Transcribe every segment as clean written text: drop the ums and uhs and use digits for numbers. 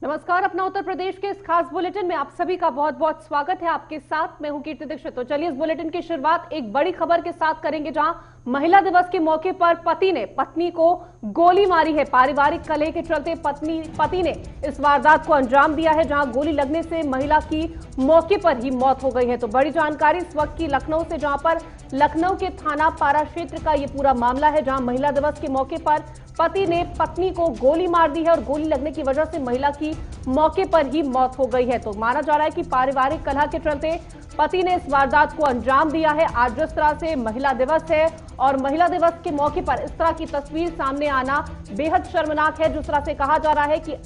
नमस्कार, अपना उत्तर प्रदेश के इस खास बुलेटिन में आप सभी का बहुत बहुत स्वागत है। आपके साथ मैं हूं कीर्ति दीक्षित। तो चलिए इस बुलेटिन की शुरुआत एक बड़ी खबर के साथ करेंगे, जहां महिला दिवस के मौके पर पति ने पत्नी को गोली मारी है। पारिवारिक कलह के चलते पति ने इस वारदात को अंजाम दिया है, जहां गोली लगने से महिला की मौके पर ही मौत हो गई है। तो बड़ी जानकारी इस वक्त की लखनऊ से, जहां पर लखनऊ के थाना पारा क्षेत्र का ये पूरा मामला है, जहां महिला दिवस के मौके पर पति ने पत्नी को गोली मार दी है और गोली लगने की वजह से महिला की मौके पर ही मौत हो गई है। तो माना जा रहा है कि पारिवारिक कलह के चलते पति ने इस वारदात को अंजाम दिया है। आज जिस तरह से महिला दिवस है और महिला दिवस के मौके पर इस तरह की तस्वीर सामने आना बेहद शर्मनाक है। जिस तरह से कहा जा रहा है कि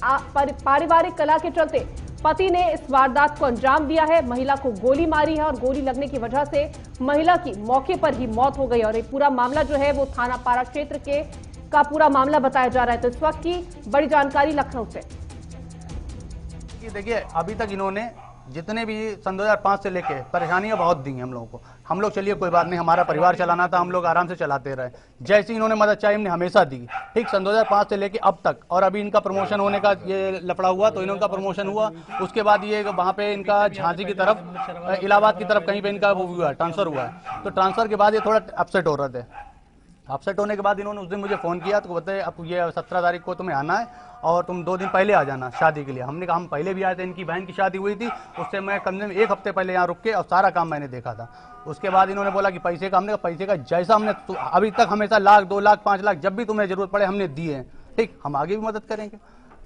पारिवारिक कलह के चलते पति ने इस वारदात को अंजाम दिया है, महिला को गोली मारी है और गोली लगने की वजह से महिला की मौके पर ही मौत हो गई। और ये पूरा मामला जो है वो थाना पारा क्षेत्र का पूरा मामला बताया जा रहा है। तो इस वक्त की बड़ी जानकारी लखनऊ से। देखिए, अभी तक इन्होंने जितने भी सन 2005 से लेके परेशानियां बहुत दी हैं हम लोगों को। हम लोग चलिए कोई बात नहीं, हमारा परिवार चलाना था, हम लोग आराम से चलाते रहे। जैसी इन्होंने मदद चाहिए हमने हमेशा दी, ठीक। सन 2005 से लेके अब तक। और अभी इनका प्रमोशन होने का ये लफड़ा हुआ, तो इनका प्रमोशन हुआ, उसके बाद ये वहाँ पे इनका झांसी की तरफ, इलाहाबाद की तरफ कहीं पे इनका वो हुआ, ट्रांसफर हुआ है। तो ट्रांसफर के बाद ये थोड़ा अपसेट हो रहे थे। अपसेट होने के बाद इन्होंने उस दिन मुझे फ़ोन किया, तो बताए अब ये 17 तारीख को तुम्हें आना है और तुम 2 दिन पहले आ जाना शादी के लिए। हमने कहा हम पहले भी आए थे, इनकी बहन की शादी हुई थी, उससे मैं कम से कम 1 हफ्ते पहले यहाँ रुक के और सारा काम मैंने देखा था। उसके बाद इन्होंने बोला कि पैसे का, हमने कहा पैसे का जैसा हमने अभी तक हमेशा 1 लाख 2 लाख 5 लाख जब भी तुम्हें जरूरत पड़े हमने दिए हैं, ठीक। हम आगे भी मदद करेंगे,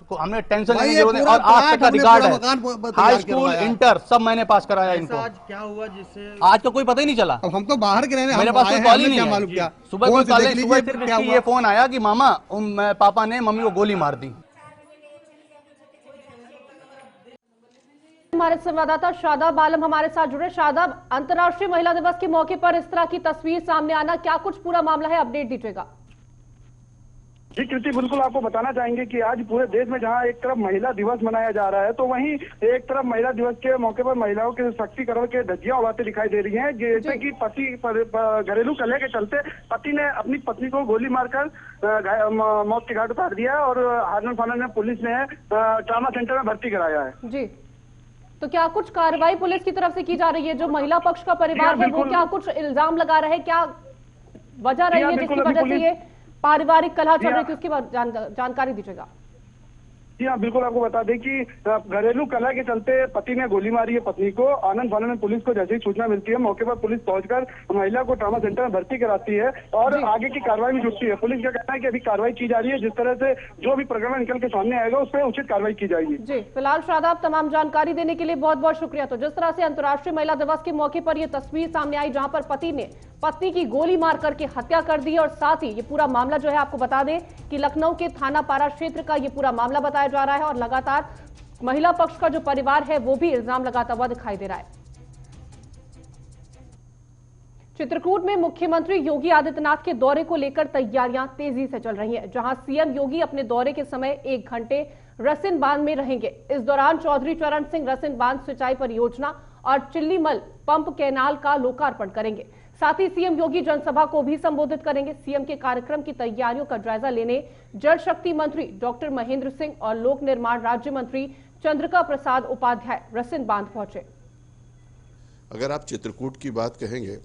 तो हमने टेंशन लेने की जरूरत नहीं। और आज तक का रिकॉर्ड है, हाई स्कूल इंटर सब मैंने पास कराया इनको। आज क्या हुआ जिससे आज तो कोई पता ही नहीं चला। अब हम तो बाहर के रहने, मेरे पास कोई कॉल ही नहीं है। सुबह सिर्फ ये फोन आया कि मामा पापा ने मम्मी को गोली मार दी। हमारे संवाददाता शादाब आलम हमारे साथ जुड़े। शादाब, अंतर्राष्ट्रीय महिला दिवस के मौके पर इस तरह की तस्वीर सामने आना, क्या कुछ पूरा मामला है, अपडेट दीजिएगा। जी कृति, बिल्कुल आपको बताना चाहेंगे कि आज पूरे देश में जहां एक तरफ महिला दिवस मनाया जा रहा है, तो वहीं एक तरफ महिला दिवस के मौके पर महिलाओं के सशक्तिकरण के धज्जियां उड़ाते दिखाई दे रही हैं। जैसे कि पति घरेलू कलह के चलते पति ने अपनी पत्नी को गोली मारकर मौत के घाट उतार दिया और हार्नल थाना में पुलिस ने ट्रामा सेंटर में भर्ती कराया है। जी, तो क्या कुछ कार्रवाई पुलिस की तरफ से की जा रही है? जो महिला पक्ष का परिवार है वो क्या कुछ इल्जाम लगा रहे हैं, क्या वजह रही है जिसकी वजह से ये पारिवारिक कलह चल रही थी, उसकी जानकारी दीजिएगा। जी हाँ, बिल्कुल आपको बता दें कि घरेलू कलह के चलते पति ने गोली मारी है पत्नी को। आनंद थाना में पुलिस को जैसे ही सूचना मिलती है, मौके पर पुलिस पहुंचकर महिला को ट्रामा सेंटर में भर्ती कराती है और आगे की कार्रवाई में जुटती है। पुलिस का कहना है कि अभी कार्रवाई की जा रही है, जिस तरह से जो भी प्रकरण निकल के सामने आएगा उस पर उचित कार्रवाई की जाएगी। जी, फिलहाल शादाब, तमाम जानकारी देने के लिए बहुत बहुत शुक्रिया। तो जिस तरह से अंतर्राष्ट्रीय महिला दिवस के मौके पर यह तस्वीर सामने आई, जहां पर पति ने पत्नी की गोली मार करके हत्या कर दी, और साथ ही ये पूरा मामला जो है, आपको बता दें कि लखनऊ के थाना पारा क्षेत्र का ये पूरा मामला बताया जा रहा है और लगातार महिला पक्ष का जो परिवार है वो भी इल्जाम लगाता हुआ दिखाई दे रहा है। चित्रकूट में मुख्यमंत्री योगी आदित्यनाथ के दौरे को लेकर तैयारियां तेजी से चल रही हैं, जहां सीएम योगी अपने दौरे के समय 1 घंटे रसिन बांध में रहेंगे। इस दौरान चौधरी चरण सिंह रसिन बांध सिंचाई परियोजना और चिल्लीमल पंप कैनाल का लोकार्पण करेंगे। साथ ही सीएम योगी जनसभा को भी संबोधित करेंगे। सीएम के कार्यक्रम की तैयारियों का जायजा लेने जल शक्ति मंत्री डॉक्टर महेंद्र सिंह और लोक निर्माण राज्य मंत्री चंद्रिका प्रसाद उपाध्याय रसिन बांध पहुंचे। अगर आप चित्रकूट की बात कहेंगे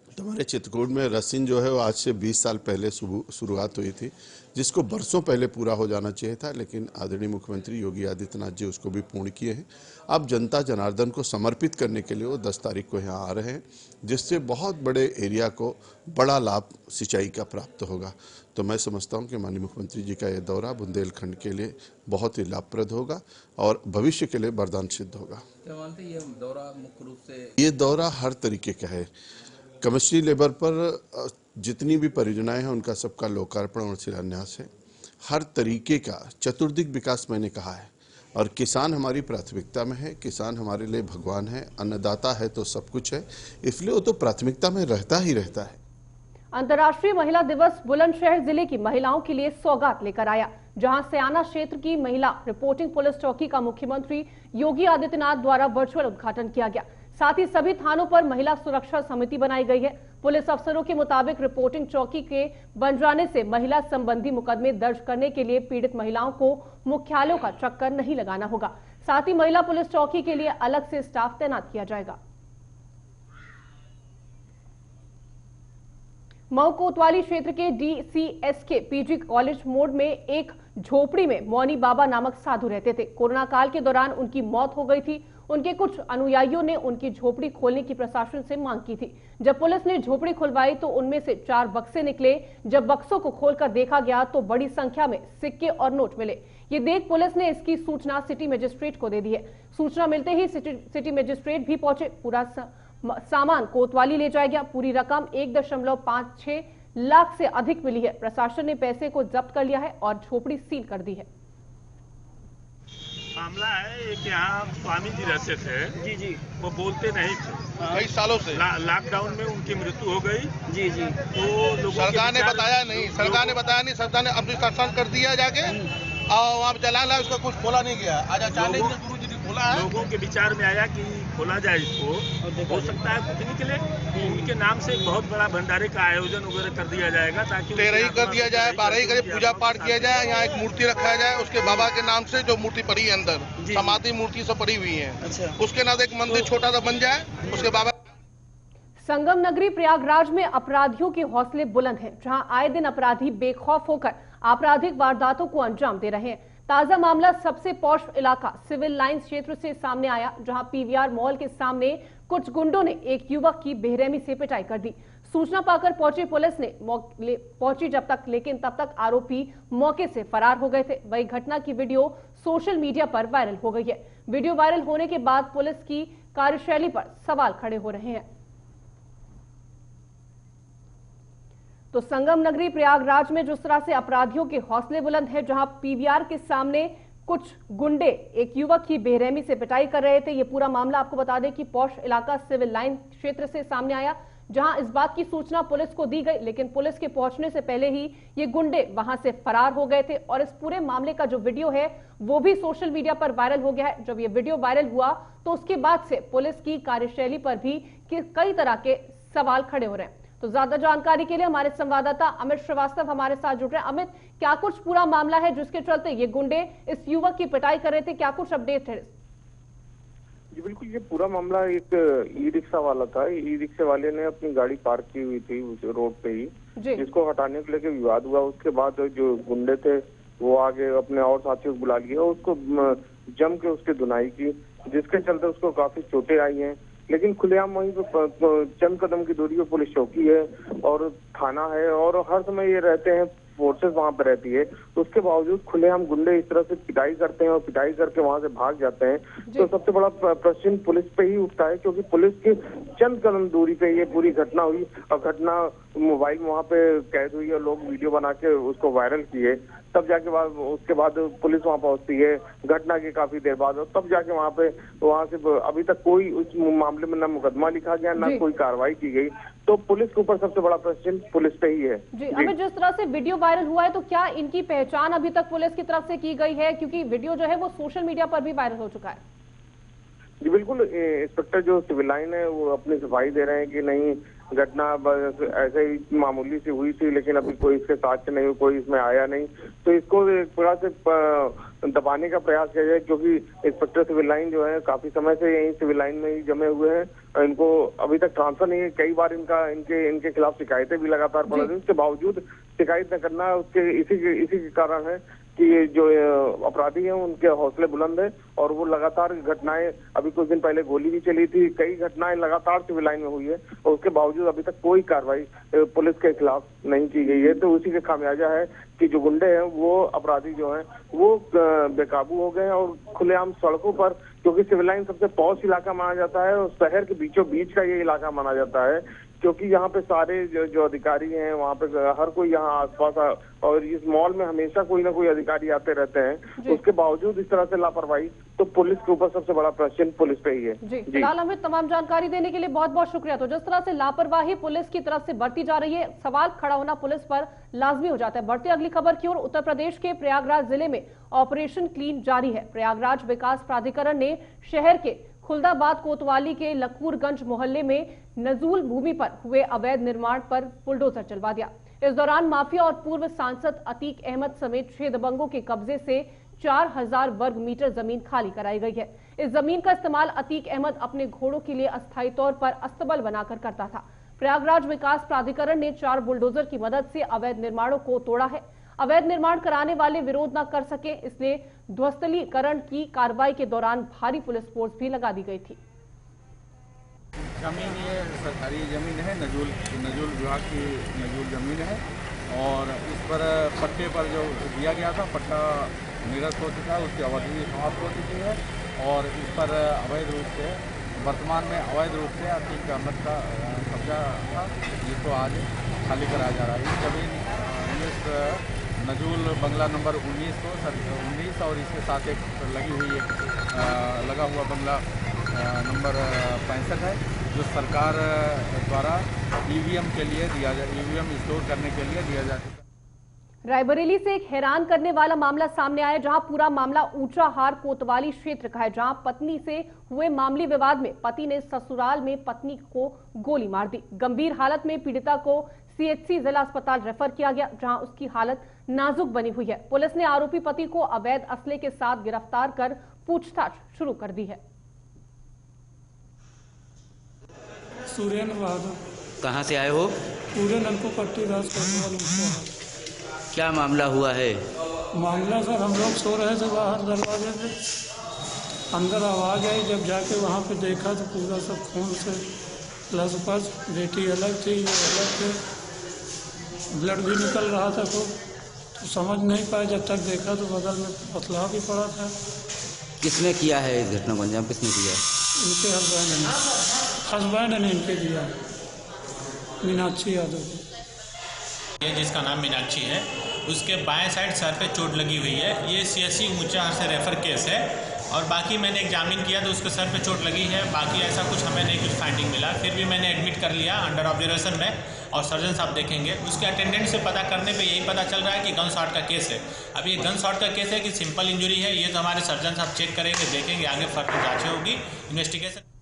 तो हमारे चित्रकूट में रसिन जो है वो आज से 20 साल पहले शुरुआत हुई थी, जिसको बरसों पहले पूरा हो जाना चाहिए था, लेकिन आदरणीय मुख्यमंत्री योगी आदित्यनाथ जी उसको भी पूर्ण किए हैं। अब जनता जनार्दन को समर्पित करने के लिए वो 10 तारीख को यहाँ आ रहे हैं, जिससे बहुत बड़े एरिया को बड़ा लाभ सिंचाई का प्राप्त होगा। तो मैं समझता हूँ कि माननीय मुख्यमंत्री जी का ये दौरा बुंदेलखंड के लिए बहुत ही लाभप्रद होगा और भविष्य के लिए वरदान सिद्ध होगा। ये दौरा मुख्य रूप से ये दौरा हर तरीके का है। कमिश्नरी लेवल पर जितनी भी परियोजनाएं हैं उनका सबका लोकार्पण और शिलान्यास है। हर तरीके का चतुर्दिक विकास मैंने कहा है, और किसान हमारी प्राथमिकता में है। किसान हमारे लिए भगवान है, अन्नदाता है तो सब कुछ है, इसलिए वो तो प्राथमिकता में रहता ही रहता है। अंतर्राष्ट्रीय महिला दिवस बुलंदशहर जिले की महिलाओं के लिए सौगात लेकर आया, जहां सयाना क्षेत्र की महिला रिपोर्टिंग पुलिस चौकी का मुख्यमंत्री योगी आदित्यनाथ द्वारा वर्चुअल उद्घाटन किया गया। साथ ही सभी थानों पर महिला सुरक्षा समिति बनाई गई है। पुलिस अफसरों के मुताबिक रिपोर्टिंग चौकी के बन जाने से महिला संबंधी मुकदमे दर्ज करने के लिए पीड़ित महिलाओं को मुख्यालयों का चक्कर नहीं लगाना होगा। साथ ही महिला पुलिस चौकी के लिए अलग से स्टाफ तैनात किया जाएगा। मऊ कोतवाली क्षेत्र के DCSK पीजी कॉलेज मोड़ में एक झोपड़ी में मौनी बाबा नामक साधु रहते थे। कोरोना काल के दौरान उनकी मौत हो गई थी। उनके कुछ अनुयायियों ने उनकी झोपड़ी खोलने की प्रशासन से मांग की थी। जब पुलिस ने झोपड़ी खुलवाई तो उनमें से 4 बक्से निकले। जब बक्सों को खोलकर देखा गया तो बड़ी संख्या में सिक्के और नोट मिले। ये देख पुलिस ने इसकी सूचना सिटी मजिस्ट्रेट को दे दी है। सूचना मिलते ही सिटी मजिस्ट्रेट भी पहुंचे। पूरा सामान कोतवाली ले जाया गया। पूरी रकम 1.56 लाख से अधिक मिली है। प्रशासन ने पैसे को जब्त कर लिया है और झोपड़ी सील कर दी है। मामला है कि यहाँ स्वामी जी रहते थे। जी। वो बोलते नहीं थे कई सालों से। लॉकडाउन में उनकी मृत्यु हो गई। जी। तो सरकार ने बताया नहीं, सरकार ने अपनी संस्थान कर दिया जाके और वहाँ चलाना, उसका कुछ खोला नहीं गया। आज अचानक गुरु जी ने खोला है। लोगों के विचार में आया कि खोला जाए इसको, हो सकता है कुछ निकले। उनके नाम से बहुत बड़ा भंडारे का आयोजन वगैरह कर दिया जाएगा ताकि 13 कर दिया जाए, 12 करे पूजा पाठ किया जाए। यहाँ एक मूर्ति रखा जाए उसके बाबा के नाम से, जो मूर्ति पड़ी है अंदर, समाधि मूर्ति सब पड़ी हुई है। अच्छा। उसके नाम एक मंदिर छोटा सा बन जाए, उसके बाबा। संगम नगरी प्रयागराज में अपराधियों के हौसले बुलंद हैं, जहां आए दिन अपराधी बेखौफ होकर आपराधिक वारदातों को अंजाम दे रहे हैं। ताजा मामला सबसे पॉश इलाका सिविल लाइंस क्षेत्र से सामने आया, जहां PVR मॉल के सामने कुछ गुंडों ने एक युवक की बेरहमी से पिटाई कर दी। सूचना पाकर पहुंची पुलिस ने पहुंची जब तक, लेकिन तब तक आरोपी मौके से फरार हो गए थे। वही घटना की वीडियो सोशल मीडिया पर वायरल हो गई है। वीडियो वायरल होने के बाद पुलिस की कार्यशैली पर सवाल खड़े हो रहे हैं। तो संगम नगरी प्रयागराज में जिस तरह से अपराधियों के हौसले बुलंद है, जहां PVR के सामने कुछ गुंडे एक युवक की बेरहमी से पिटाई कर रहे थे। ये पूरा मामला आपको बता दें कि पॉश इलाका सिविल लाइन क्षेत्र से सामने आया, जहां इस बात की सूचना पुलिस को दी गई, लेकिन पुलिस के पहुंचने से पहले ही ये गुंडे वहां से फरार हो गए थे। और इस पूरे मामले का जो वीडियो है वो भी सोशल मीडिया पर वायरल हो गया है। जब ये वीडियो वायरल हुआ तो उसके बाद से पुलिस की कार्यशैली पर भी कई तरह के सवाल खड़े हो रहे हैं। तो ज्यादा जानकारी के लिए हमारे संवाददाता अमित श्रीवास्तव हमारे साथ जुड़ रहे हैं। अमित, क्या कुछ पूरा मामला है जिसके चलते ये गुंडे इस युवक की पिटाई कर रहे थे? क्या कुछ अपडेट है? जी बिल्कुल, ये पूरा मामला एक ई-रिक्शा वाला था। ई-रिक्शा वाले ने अपनी गाड़ी पार्क की हुई थी उस रोड पे ही, जिसको हटाने को लेकर विवाद हुआ। उसके बाद जो गुंडे थे वो आगे अपने और साथियों को बुला लिया, उसको जम के उसकी धुनाई की, जिसके चलते उसको काफी चोटें आई हैं। लेकिन खुलेआम वहीं पे चंद कदम की दूरी पे पुलिस चौकी है और थाना है और हर समय ये रहते हैं, फोर्सेस वहां पर रहती है। तो उसके बावजूद खुलेआम गुंडे इस तरह से पिटाई करते हैं और पिटाई करके वहां से भाग जाते हैं। तो सबसे बड़ा प्रश्न पुलिस पे ही उठता है, क्योंकि पुलिस की चंद कदम दूरी पे ये पूरी घटना हुई और घटना मोबाइल वहां पे कैद हुई और लोग वीडियो बना के उसको वायरल किए। तब जाके उसके बाद पुलिस वहां पहुंचती है घटना के काफी देर बाद, और तब जाके वहां से अभी तक कोई उस मामले में न मुकदमा लिखा गया, न कोई कार्रवाई की गई। तो पुलिस के ऊपर सबसे बड़ा प्रश्न पुलिस पे ही है। जी अमित, जिस तरह से वीडियो वायरल हुआ है तो क्या इनकी पहचान अभी तक पुलिस की तरफ से की गई है? क्योंकि वीडियो जो है वो सोशल मीडिया पर भी वायरल हो चुका है। जी बिल्कुल, इंस्पेक्टर जो सिविल लाइन है वो अपनी सफाई दे रहे हैं कि नहीं, घटना बस ऐसे ही मामूली सी हुई थी, लेकिन अभी कोई इसके साथ नहीं, कोई इसमें आया नहीं। तो इसको एक प्रकार से दबाने का प्रयास किया जाए, क्योंकि इंस्पेक्टर सिविल लाइन जो है काफी समय से यही सिविल लाइन में ही जमे हुए हैं। इनको अभी तक ट्रांसफर नहीं है। कई बार इनके खिलाफ शिकायतें भी लगातार पड़ रही है। उसके बावजूद शिकायत न करना उसके इसी के कारण है कि जो अपराधी हैं उनके हौसले बुलंद है और वो लगातार घटनाएं, अभी कुछ दिन पहले गोली भी चली थी, कई घटनाएं लगातार सिविल लाइन में हुई है और उसके बावजूद अभी तक कोई कार्रवाई पुलिस के खिलाफ नहीं की गई है। तो उसी का खामियाजा है कि जो गुंडे हैं वो अपराधी जो हैं वो बेकाबू हो गए हैं और खुलेआम सड़कों पर, क्योंकि सिविल लाइन सबसे पॉश इलाका माना जाता है और शहर के बीचों बीच का ये इलाका माना जाता है, क्योंकि यहाँ पे सारे जो अधिकारी हैं वहाँ पे हर कोई यहाँ आसपास, और इस मॉल में हमेशा कोई ना कोई अधिकारी आते रहते हैं। उसके बावजूद इस तरह से लापरवाही, तो पुलिस के ऊपर सबसे बड़ा प्रश्न पुलिस पे ही है। जी फिलहाल हमें तमाम जानकारी देने के लिए बहुत बहुत शुक्रिया। तो जिस तरह से लापरवाही पुलिस की तरफ से बढ़ती जा रही है, सवाल खड़ा होना पुलिस पर लाजमी हो जाता है। बढ़ते अगली खबर की ओर, उत्तर प्रदेश के प्रयागराज जिले में ऑपरेशन क्लीन जारी है। प्रयागराज विकास प्राधिकरण ने शहर के खुलदाबाद कोतवाली के लखूरगंज मोहल्ले में नजूल भूमि पर हुए अवैध निर्माण पर बुलडोजर चलवा दिया। इस दौरान माफिया और पूर्व सांसद अतीक अहमद समेत 6 दबंगों के कब्जे से 4000 वर्ग मीटर जमीन खाली कराई गई है। इस जमीन का इस्तेमाल अतीक अहमद अपने घोड़ों के लिए अस्थायी तौर पर अस्तबल बनाकर करता था। प्रयागराज विकास प्राधिकरण ने 4 बुलडोजर की मदद से अवैध निर्माणों को तोड़ा है। अवैध निर्माण कराने वाले विरोध न कर सके, इसलिए ध्वस्तलीकरण की कार्रवाई के दौरान भारी पुलिस फोर्स भी लगा दी गई थी। जमीन ये सरकारी जमीन है, नजूल विभाग की नजूल जमीन है और इस पर पट्टे पर जो दिया गया था पट्टा निरस्त हो चुका है, उसकी अवधि समाप्त हो चुकी है और इस पर अवैध रूप से वर्तमान में अवैध रूप से अतीक अहमद का कब्जा था, जिसको आज खाली कराया जा रहा है। इस जमीन नजूल बंगला नंबर 19 और इसके साथ एक लगा हुआ बंगला नंबर 65 है, जो सरकार द्वारा ईवीएम के लिए ईवीएम स्टोर करने के लिए दिया जा चुका है। रायबरेली से एक हैरान करने वाला मामला सामने आया, जहां पूरा मामला ऊंचाहार कोतवाली क्षेत्र का है, जहां पत्नी से हुए मामूली विवाद में पति ने ससुराल में पत्नी को गोली मार दी। गंभीर हालत में पीड़िता को सीएचसी जिला अस्पताल रेफर किया गया, जहां उसकी हालत नाजुक बनी हुई है। पुलिस ने आरोपी पति को अवैध असले के साथ गिरफ्तार कर पूछताछ शुरू कर दी है। सुरेंद्र बहादुर। कहाँ से आए हो? पूरे नलको पट्टी राज कोतवाल। क्या मामला हुआ है? मामला सर, हम लोग सो रहे थे बाहर दरवाजे पे, अंदर आवाज़ आई। जब जाके वहाँ पे देखा तो पूरा सब खून से लसपस, बेटी अलग थी, ये अलग थे, ब्लड भी निकल रहा था खूब। तो समझ नहीं पाए, जब तक देखा तो बगल में पतला भी पड़ा था। किसने किया है इस घटना को अंजाम? किसने किया है? इनके हस्बैंड ने इनके दिया, मीनाक्षी यादव। ये जिसका नाम मीनाक्षी है, उसके बाएं साइड सर पे चोट लगी हुई है। ये सीएचसी ऊंचाहार से रेफर केस है और बाकी मैंने एग्जामिन किया तो उसके सर पे चोट लगी है। बाकी ऐसा कुछ हमें नहीं कुछ फाइंडिंग मिला, फिर भी मैंने एडमिट कर लिया अंडर ऑब्जर्वेशन में और सर्जन साहब देखेंगे। उसके अटेंडेंट से पता करने पे यही पता चल रहा है कि गन शॉट का केस है। अब ये गन शॉट का केस है कि सिंपल इंजरी है, ये तो हमारे सर्जन साहब चेक करेंगे, देखेंगे, आगे फर्दर जाँचें होगी, इन्वेस्टिगेशन।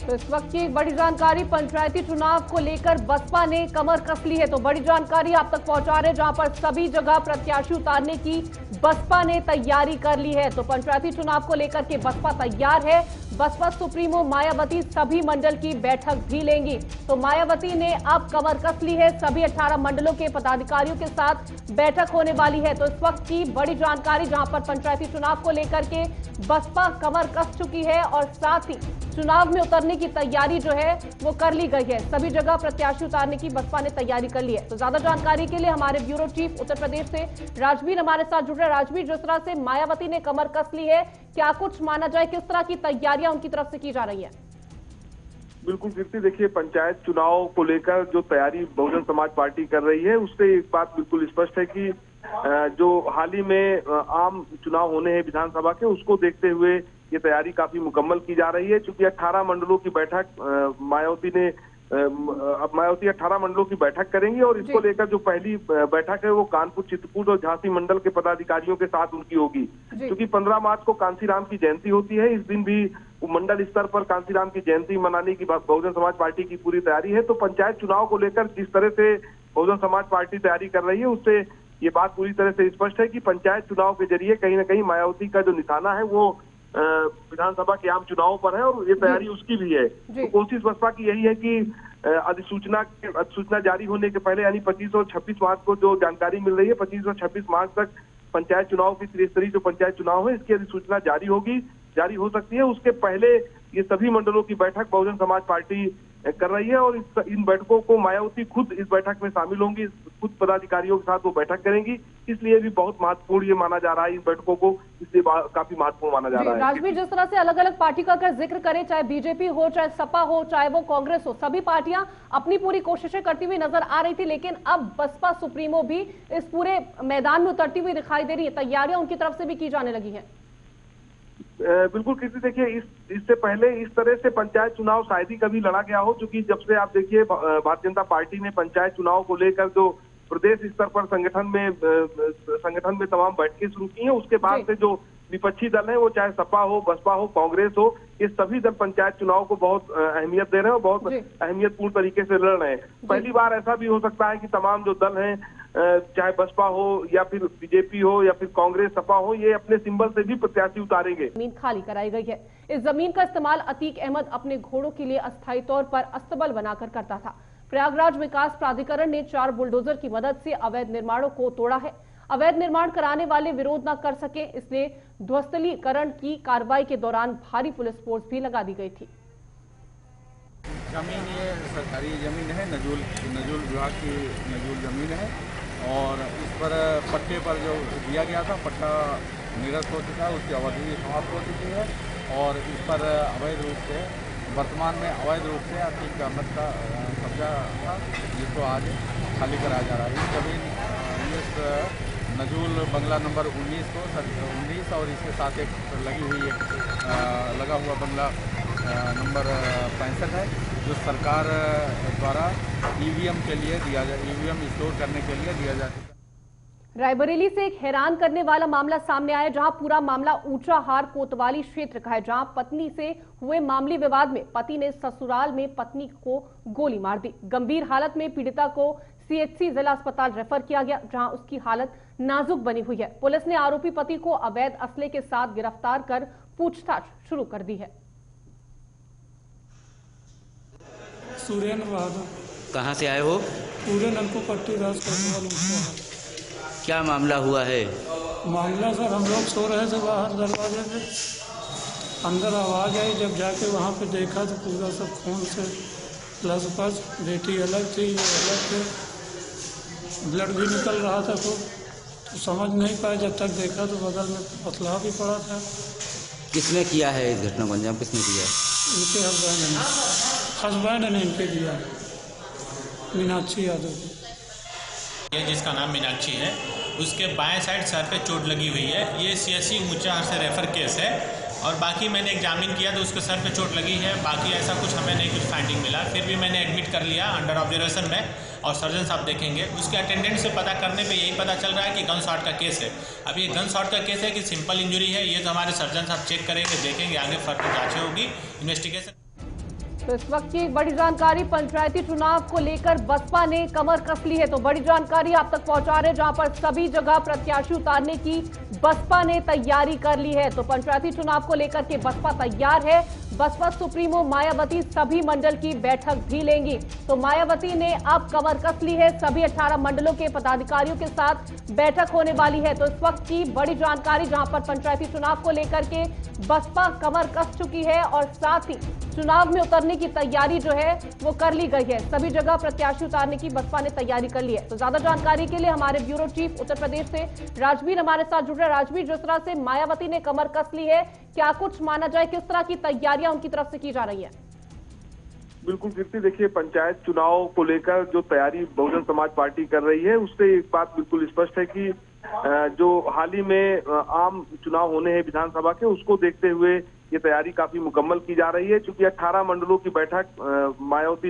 तो इस वक्त की एक बड़ी जानकारी, पंचायती चुनाव को लेकर बसपा ने कमर कस ली है। तो बड़ी जानकारी आप तक पहुंचा रहे, जहां पर सभी जगह प्रत्याशी उतारने की बसपा ने तैयारी कर ली है। तो पंचायती चुनाव को लेकर के बसपा तैयार है। बसपा सुप्रीमो मायावती सभी मंडल की बैठक भी लेंगी। तो मायावती ने अब कमर कस ली है, सभी 18 मंडलों के पदाधिकारियों के साथ बैठक होने वाली है। तो इस वक्त की बड़ी जानकारी, जहां पर पंचायती चुनाव को लेकर के बसपा कमर कस चुकी है और साथ ही चुनाव में उतरने की तैयारी जो है वो कर ली गई है। सभी जगह प्रत्याशी उतारने की बसपा ने तैयारी कर ली है। तो ज्यादा जानकारी के लिए हमारे ब्यूरो चीफ उत्तर प्रदेश से राजवीर हमारे साथ जुड़ रहे। राजवीर, जिस तरह से मायावती ने कमर कस ली है, क्या कुछ माना जाए, किस तरह की तैयारियां उनकी तरफ से की जा रही है? बिल्कुल कीर्ति, देखिए पंचायत चुनाव को लेकर जो तैयारी बहुजन समाज पार्टी कर रही है, उससे एक बात बिल्कुल स्पष्ट है कि जो हाल ही में आम चुनाव होने हैं विधानसभा के, उसको देखते हुए ये तैयारी काफी मुकम्मल की जा रही है। चूंकि 18 मंडलों की बैठक मायावती 18 मंडलों की बैठक करेंगी और इसको लेकर जो पहली बैठक है वो कानपुर, चित्रकूट और झांसी मंडल के पदाधिकारियों के साथ उनकी होगी। क्योंकि 15 मार्च को कांसीराम की जयंती होती है, इस दिन भी मंडल स्तर पर कांसीराम की जयंती मनाने की बहुजन समाज पार्टी की पूरी तैयारी है। तो पंचायत चुनाव को लेकर जिस तरह से बहुजन समाज पार्टी तैयारी कर रही है, उससे ये बात पूरी तरह से स्पष्ट है कि पंचायत चुनाव के जरिए कहीं न कहीं मायावती का जो निशाना है वो विधानसभा के आम चुनावों पर है और ये तैयारी उसकी भी है। तो कोशिश बसपा की यही है कि अधिसूचना जारी होने के पहले, यानी 25 और 26 मार्च को जो जानकारी मिल रही है, 25 और 26 मार्च तक पंचायत चुनाव की त्रिस्तरीय जो पंचायत चुनाव है, इसकी अधिसूचना जारी हो सकती है। उसके पहले ये सभी मंडलों की बैठक बहुजन समाज पार्टी कर रही है और इन बैठकों को मायावती खुद इस बैठक में शामिल होंगी, खुद पदाधिकारियों के साथ वो बैठक करेंगी। इसलिए भी बहुत महत्वपूर्ण ये माना जा रहा है इन बैठकों को, इसलिए काफी महत्वपूर्ण माना जा रहा है। राजवीर, जिस तरह से अलग अलग पार्टी का अगर जिक्र करें, चाहे बीजेपी हो, चाहे सपा हो, चाहे वो कांग्रेस हो, सभी पार्टियां अपनी पूरी कोशिशें करती हुई नजर आ रही थी, लेकिन अब बसपा सुप्रीमो भी इस पूरे मैदान में उतरती हुई दिखाई दे रही है। तैयारियां उनकी तरफ से भी की जाने लगी है। बिल्कुल कीर्ति, देखिए इससे पहले इस तरह से पंचायत चुनाव शायद ही कभी लड़ा गया हो, क्योंकि जब से आप देखिए भारतीय जनता पार्टी ने पंचायत चुनाव को लेकर जो प्रदेश स्तर पर संगठन में तमाम बैठकें शुरू की हैं, उसके बाद से जो विपक्षी दल है, वो चाहे सपा हो, बसपा हो, कांग्रेस हो, ये सभी दल पंचायत चुनाव को बहुत अहमियत दे रहे हैं और बहुत अहमियतपूर्ण तरीके से लड़ रहे हैं। पहली बार ऐसा भी हो सकता है कि तमाम जो दल हैं, चाहे बसपा हो या फिर बीजेपी हो या फिर कांग्रेस, सपा हो, ये अपने सिंबल से भी प्रत्याशी उतारेंगे। जमीन खाली कराई गई है। इस जमीन का इस्तेमाल अतीक अहमद अपने घोड़ों के लिए अस्थायी तौर पर अस्तबल बनाकर करता था। प्रयागराज विकास प्राधिकरण ने 4 बुलडोजर की मदद से अवैध निर्माणों को तोड़ा है। अवैध निर्माण कराने वाले विरोध न कर सके, इसलिए ध्वस्तलीकरण की कार्रवाई के दौरान भारी पुलिस फोर्स भी लगा दी गई थी। जमीन ये सरकारी जमीन है, नजूल विभाग की नजूल जमीन है और इस पर पट्टे पर जो दिया गया था, पट्टा निरस्त हो चुका है, उसकी अवधि समाप्त हो चुकी है और इस पर अवैध रूप से वर्तमान में अवैध रूप से अतीक अहमद का कब्जा था, जिसको आज खाली कराया जा रहा है। इस जमीन इस नजूल बंगला नंबर 19 को 19 और इसके साथ एक लगी हुई लगा हुआ बंगला नंबर 65 है, जो सरकार द्वारा ईवीएम के लिए दिया जाए, ईवीएम स्टोर करने के लिए दिया जाता है। रायबरेली से एक हैरान करने वाला मामला सामने आया, जहां पूरा मामला ऊंचाहार कोतवाली क्षेत्र का है, जहां पत्नी से हुए मामूली विवाद में पति ने ससुराल में पत्नी को गोली मार दी। गंभीर हालत में पीड़िता को सीएचसी जिला अस्पताल रेफर किया गया, जहां उसकी हालत नाजुक बनी हुई है। पुलिस ने आरोपी पति को अवैध असले के साथ गिरफ्तार कर पूछताछ शुरू कर दी है। सुरेंद्र बहादुर। कहाँ से आए हो? पूरे नलको पट्टी राज कोतवाल। क्या मामला हुआ है? मामला सर, हम लोग सो रहे थे बाहर दरवाजे पे, अंदर आवाज़ आई, जब जाके वहाँ पे देखा तो पूरा सब खून से लसपस, बेटी अलग थी, ये अलग थे, ब्लड भी निकल रहा था खूब, तो समझ नहीं पाए। जब तक देखा तो बगल में पतला भी पड़ा था। किसने किया है इस घटना को अंजाम? किसने किया है? इनके हस्बैंड ने इनके दिया, मीनाक्षी यादव। ये जिसका नाम मीनाक्षी है, उसके बाएं साइड सर पे चोट लगी हुई है। ये सीएससी ऊंचाहार से रेफर केस है और बाकी मैंने एग्जामिन किया तो उसके सर पे चोट लगी है। बाकी ऐसा कुछ हमें नहीं कुछ फाइंडिंग मिला, फिर भी मैंने एडमिट कर लिया अंडर ऑब्जर्वेशन में और सर्जन साहब देखेंगे। उसके अटेंडेंट से पता करने पे यही पता चल रहा है कि गन शॉट का केस है। अब ये गन शॉट का केस है कि सिंपल इंजरी है, ये तो हमारे सर्जन साहब चेक करेंगे, देखेंगे, आगे फर्दर जाँचें होगी, इन्वेस्टिगेशन। तो इस वक्त की एक बड़ी जानकारी, पंचायती चुनाव को लेकर बसपा ने कमर कस ली है। तो बड़ी जानकारी आप तक पहुंचा रहे, जहां पर सभी जगह प्रत्याशी उतारने की बसपा ने तैयारी कर ली है। तो पंचायती चुनाव को लेकर के बसपा तैयार है। बसपा सुप्रीमो मायावती सभी मंडल की बैठक भी लेंगी। तो मायावती ने अब कमर कस ली है, सभी 18 मंडलों के पदाधिकारियों के साथ बैठक होने वाली है। तो इस वक्त की बड़ी जानकारी, जहां पर पंचायती चुनाव को लेकर के बसपा कमर कस चुकी है और साथ ही चुनाव में उतरने की तैयारी जो है वो कर ली गई है। सभी जगह प्रत्याशी उतारने की बसपा ने तैयारी कर ली है। तो ज्यादा जानकारी के लिए हमारे ब्यूरो चीफ उत्तर प्रदेश से राजवीर हमारे साथ जुड़ रहे। राजवीर, जिस तरह से मायावती ने कमर कस ली है, क्या कुछ माना जाए, किस तरह की तैयारियां उनकी तरफ से की जा रही है? बिल्कुल कीर्ति, देखिए पंचायत चुनाव को लेकर जो तैयारी बहुजन समाज पार्टी कर रही है, उससे एक बात बिल्कुल स्पष्ट है कि जो हाल ही में आम चुनाव होने हैं विधानसभा के, उसको देखते हुए ये तैयारी काफी मुकम्मल की जा रही है। क्योंकि 18 मंडलों की बैठक मायावती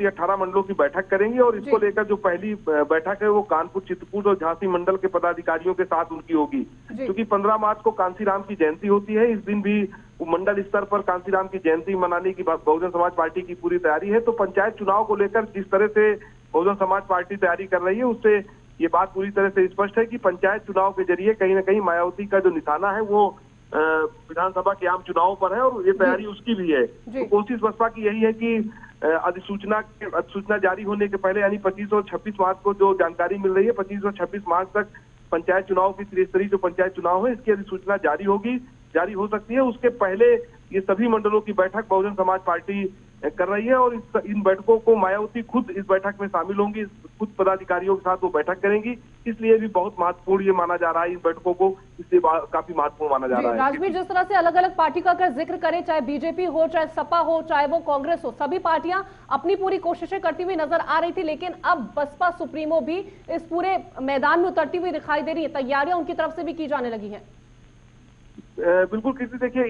18 मंडलों की बैठक करेंगी और इसको लेकर जो पहली बैठक है वो कानपुर, चित्रकूट और झांसी मंडल के पदाधिकारियों के साथ उनकी होगी। क्योंकि 15 मार्च को कांसीराम की जयंती होती है, इस दिन भी मंडल स्तर पर कांसीराम की जयंती मनाने की बहुजन समाज पार्टी की पूरी तैयारी है। तो पंचायत चुनाव को लेकर जिस तरह से बहुजन समाज पार्टी तैयारी कर रही है, उससे ये बात पूरी तरह से स्पष्ट है कि पंचायत चुनाव के जरिए कहीं ना कहीं मायावती का जो निशाना है वो विधानसभा के आम चुनावों पर है और ये तैयारी उसकी भी है। तो कोशिश बसपा की यही है कि अधिसूचना जारी होने के पहले, यानी 25 और 26 मार्च को जो जानकारी मिल रही है, 25 और 26 मार्च तक पंचायत चुनाव की त्रिस्तरीय जो पंचायत चुनाव है, इसकी अधिसूचना जारी हो सकती है। उसके पहले ये सभी मंडलों की बैठक बहुजन समाज पार्टी कर रही है और इन बैठकों को मायावती खुद इस बैठक में शामिल होंगी, खुद पदाधिकारियों के साथ वो बैठक करेंगी। इसलिए भी बहुत महत्वपूर्ण ये माना जा रहा है इन बैठकों को, इसलिए काफी महत्वपूर्ण माना जा रहा है। राजवीर, जिस तरह से अलग अलग पार्टी का अगर जिक्र करें, चाहे बीजेपी हो, चाहे सपा हो, चाहे वो कांग्रेस हो, सभी पार्टियां अपनी पूरी कोशिशें करती हुई नजर आ रही थी, लेकिन अब बसपा सुप्रीमो भी इस पूरे मैदान में उतरती हुई दिखाई दे रही है। तैयारियां उनकी तरफ से भी की जाने लगी है। बिल्कुल कीर्ति, देखिए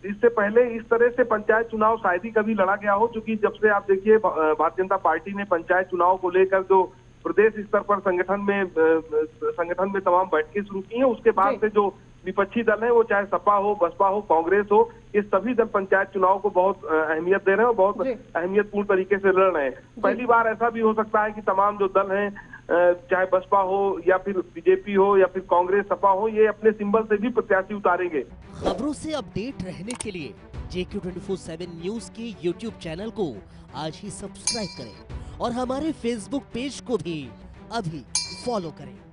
इससे पहले इस तरह से पंचायत चुनाव शायद ही कभी लड़ा गया हो। क्योंकि जब से आप देखिए भारतीय जनता पार्टी ने पंचायत चुनाव को लेकर जो प्रदेश स्तर पर संगठन में तमाम बैठकें शुरू की हैं, उसके बाद से जो विपक्षी दल है, वो चाहे सपा हो, बसपा हो, कांग्रेस हो, ये सभी दल पंचायत चुनाव को बहुत अहमियत दे रहे हैं और बहुत अहमियतपूर्ण तरीके से लड़ रहे हैं। पहली बार ऐसा भी हो सकता है कि तमाम जो दल हैं, चाहे बसपा हो या फिर बीजेपी हो या फिर कांग्रेस, सपा हो, ये अपने सिंबल से भी प्रत्याशी उतारेंगे। खबरों से अपडेट रहने के लिए JQ24/7 न्यूज के YouTube चैनल को आज ही सब्सक्राइब करें और हमारे Facebook पेज को भी अभी फॉलो करें।